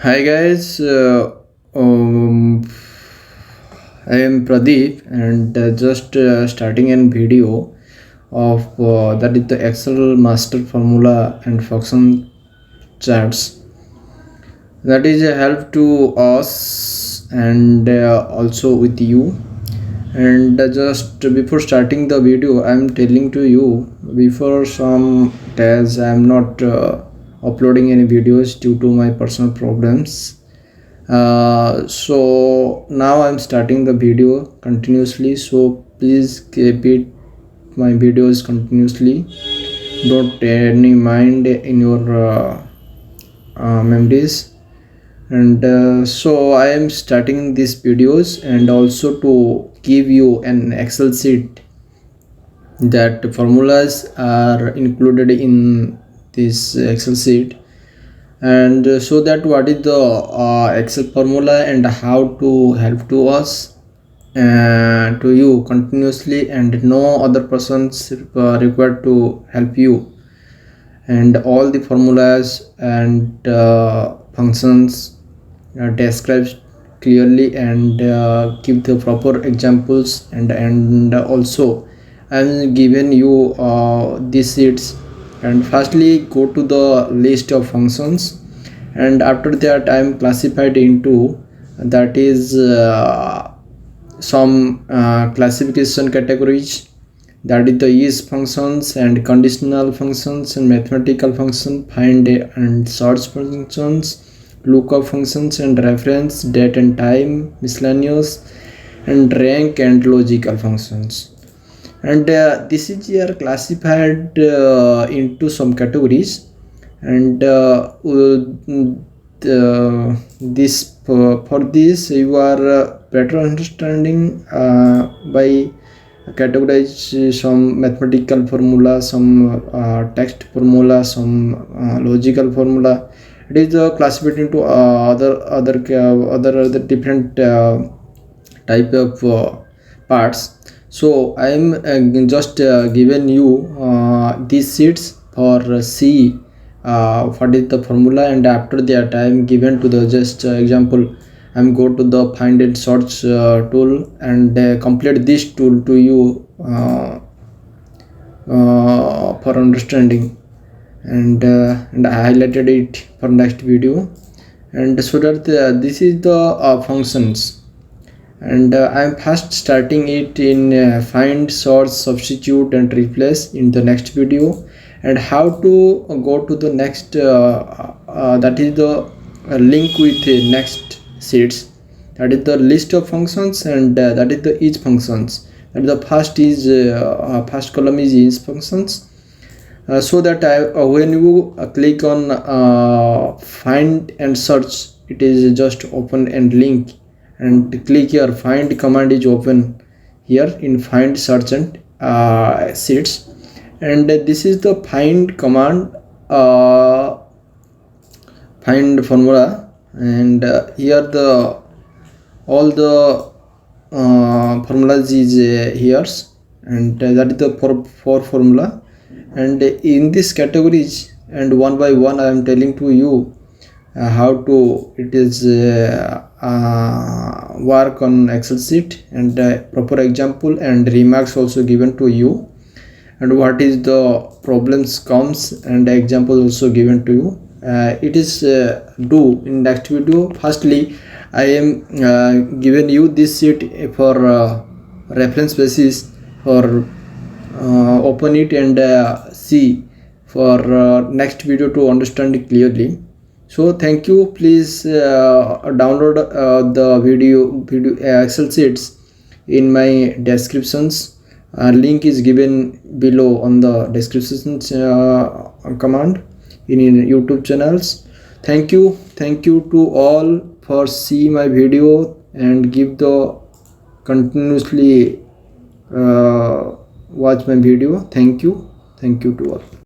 Hi guys, I am Pradeep and just starting a video of that is the Excel master formula and function charts. That is a help to us and also with you. And just before starting the video, I am telling to you before some days I am not uploading any videos due to my personal problems. So now I'm starting the video continuously, so please keep it my videos continuously. Don't any mind in your memories. And so I am starting these videos and also to give you an Excel sheet that formulas are included in this Excel sheet, and so that what is the Excel formula and how to help to us to you continuously, and no other persons required to help you, and all the formulas and functions described clearly, and give the proper examples, and also I'm given you these sheets. And firstly go to the list of functions, and after that I'm classified into that is some classification categories, that is the is functions and conditional functions and mathematical function, find and search functions, lookup functions and reference, date and time, miscellaneous, and rank and logical functions. And this is here classified into some categories, and this for this you are better understanding by categorize some mathematical formula, some text formula, some logical formula. It is classified into other different type of parts. So I am just given you these sheets for C what is the formula, and after that I am given to the just example. I'm go to the find and search tool and complete this tool to you for understanding, and I highlighted it for next video. And so that this is the functions, and I'm first starting it in find, sort, substitute and replace in the next video, and how to go to the next that is the link with the next sheets, that is the list of functions, and that is the each functions, and the first is first column is each functions. So that when you click on find and search, it is just open and link, and click here find command is open here in find, search and sheets. And this is the find command, find formula, and here the all the formulas is here, and that is the for formula. And in this categories, and one by one I am telling to you how to it is work on Excel sheet, and proper example and remarks also given to you, and what is the problems comes and example also given to you. It is do in next video. Firstly I am given you this sheet for reference basis for open it and see for next video to understand it clearly. So thank you. Please download the video Excel sheets in my descriptions. Link is given below on the descriptions command in YouTube channels. Thank you to all for see my video and give the continuously watch my video. Thank you to all.